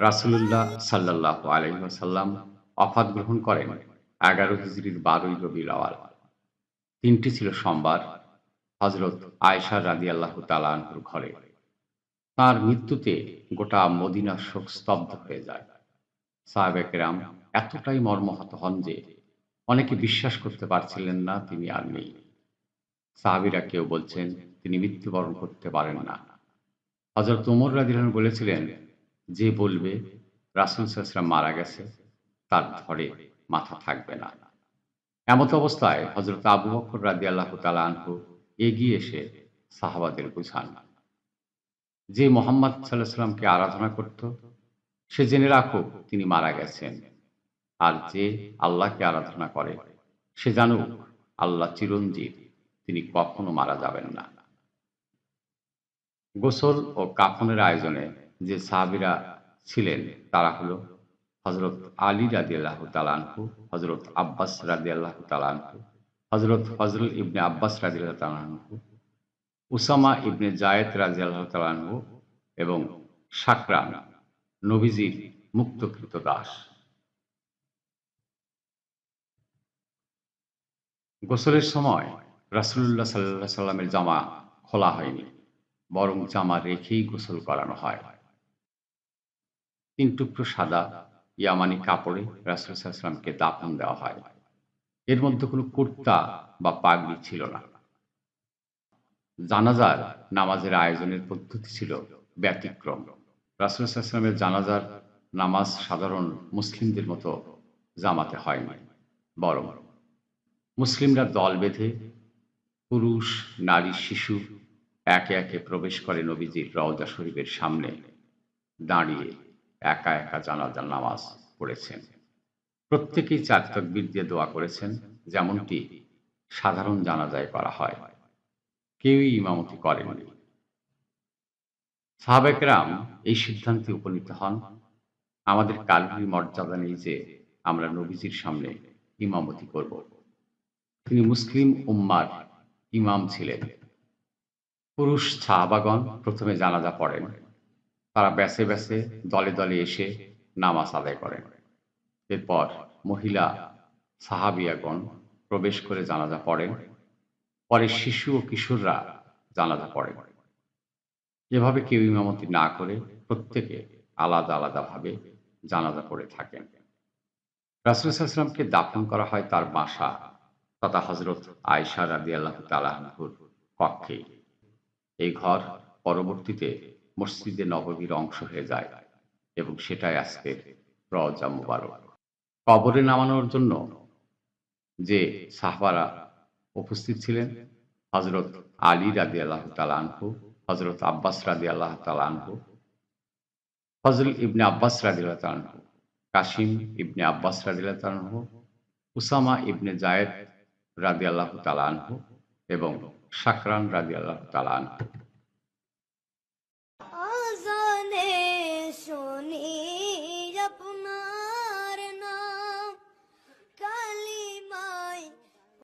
রাসূলুল্লাহ সাল্লাল্লাহু আলাইহি ওয়াসাল্লাম ওয়াফাত গ্রহণ করেন ১১ হিজরির ১২ই রবিউল আওয়াল। দিনটি ছিল সোমবার। হযরত আয়েশা রাদিয়াল্লাহু তাআলা আনহুর ঘরে। তাঁর মৃত্যুতে গোটা মদিনা শোকস্তব্ধ হয়ে যায়। সাহাবায়ে কেরাম এতটাই মর্মাহত হন যে অনেকে বিশ্বাস করতে পারছিলেন না তিনি আর নেই। সাহাবীরা কেউ বলছেন তিনি মৃত্যুবরণ করতে পারেন না। হযরত ওমর রাদিয়াল্লাহু আনহু বলেছিলেন, যে বলবে রাসূল সাল্লাল্লাহু আলাইহি ওয়াসাল্লাম মারা গেছে তার ধরে মাথা থাকবে না। এমত অবস্থায় হযরত আবু বকর রাদিয়াল্লাহু তাআলা আনহু এগিয়ে এসে সাহাবাদের বুঝান, যে মুহাম্মদ সাল্লাল্লাহু আলাইহি ওয়াসাল্লামকে আরাধনা করত সে জেনে রাখুক তিনি মারা গেছেন। আর যে আল্লাহকে আরাধনা করে সে জানুক আল্লাহ চিরঞ্জীব, তিনি কখনো মারা যাবেন না। গোসল ও কাফনের আয়োজনে যে সাহাবীরা ছিলেন তারা হলো হযরত আলী রাদিয়াল্লাহু তাআলা আনহু, হযরত আব্বাস রাদিয়াল্লাহু তাআলা আনহু, হযরত ফজল ইবনে আব্বাস রাদিয়াল্লাহু তাআলা আনহু, উসামা ইবনে যায়েদ রাদিয়াল্লাহু তাআলা আনহু এবং শাকরান, নবীজির মুক্তকৃত দাস। গোসলের সময় রাসূলুল্লাহ সাল্লাল্লাহু আলাইহি সাল্লামের জামা খোলা হয়নি, বরং জামা রেখেই গোসল করানো হয়। ৩ টুকরো সাদা ইয়ামানি কাপড়ে রাসূল সাল্লাল্লাহু আলাইহি ওয়াসাল্লামকে দাফন দেওয়া হয়। এর মধ্যে কোনো কুর্তা বা পাগড়ি ছিল না। জানাজার নামাজের আয়োজনের পদ্ধতি ছিল ব্যতিক্রম। রাসূল সাল্লাল্লাহু আলাইহি ওয়াসাল্লামের জানাজার নামাজ সাধারণ মুসলিমদের মতো জামাতে হয়নি, বরং মুসলিমরা দল বেঁধে পুরুষ, নারী, শিশু একে একে প্রবেশ করে নবীজির রওজা শরীফের সামনে দাঁড়িয়ে একা একা জানাজার নামাজ পড়েছেন। প্রত্যেকেই ৪ তাকবীর দিয়ে দোয়া করেছেন, যেমনটি সাধারণ জানাজায় করা হয়। কেউই ইমামতি করেননি। সাহাবায়ে কেরাম এই সিদ্ধান্তে উপনীত হন, আমাদের কারোরই মর্যাদা নেই যে আমরা নবীজির সামনে ইমামতি করব। তিনি মুসলিম উম্মার ইমাম ছিলেন। পুরুষ সাহাবাগণ প্রথমে জানাজা পড়েন। তারা বেছে বেছে দলে দলে এসে নামাজ আদায় করেন। এরপর মহিলা সাহাবিয়াগণ প্রবেশ করে জানাজা পড়েন। পরে শিশু ও কিশোররা জানাজা পড়েন। এভাবে কেউ ইমামতি না করে প্রত্যেকে আলাদা আলাদাভাবে জানাজা পড়ে থাকেন। রাসূল সাল্লাল্লাহু আলাইহি ওয়াসাল্লামকে দাফন করা হয় তার বাসা তথা হযরত আয়েশা রাদিয়াল্লাহু তাআলা আনহুর কক্ষে। এই ঘর পরবর্তীতে মসজিদে নববীর অংশ হয়ে যায় এবং সেটাই আজকের রওজা মুবারক। কবরে নামানোর জন্য যে সাহাবারা উপস্থিত ছিলেন, হযরত আলী রাদিয়াল্লাহু তাআলা আনহু, হযরত আব্বাস রাদিয়াল্লাহু তাআলা আনহু, ফজল ইবনে আব্বাস রাদিয়াল্লাহু তাআলা আনহু, কাসিম ইবনে আব্বাস রাদিয়াল্লাহু তাআলা আনহু, উসামা ইবনে যায়েদ রাদিয়াল্লাহু তাআলা আনহু এবং শাকরান রাদিয়াল্লাহু তাআলা আনহু।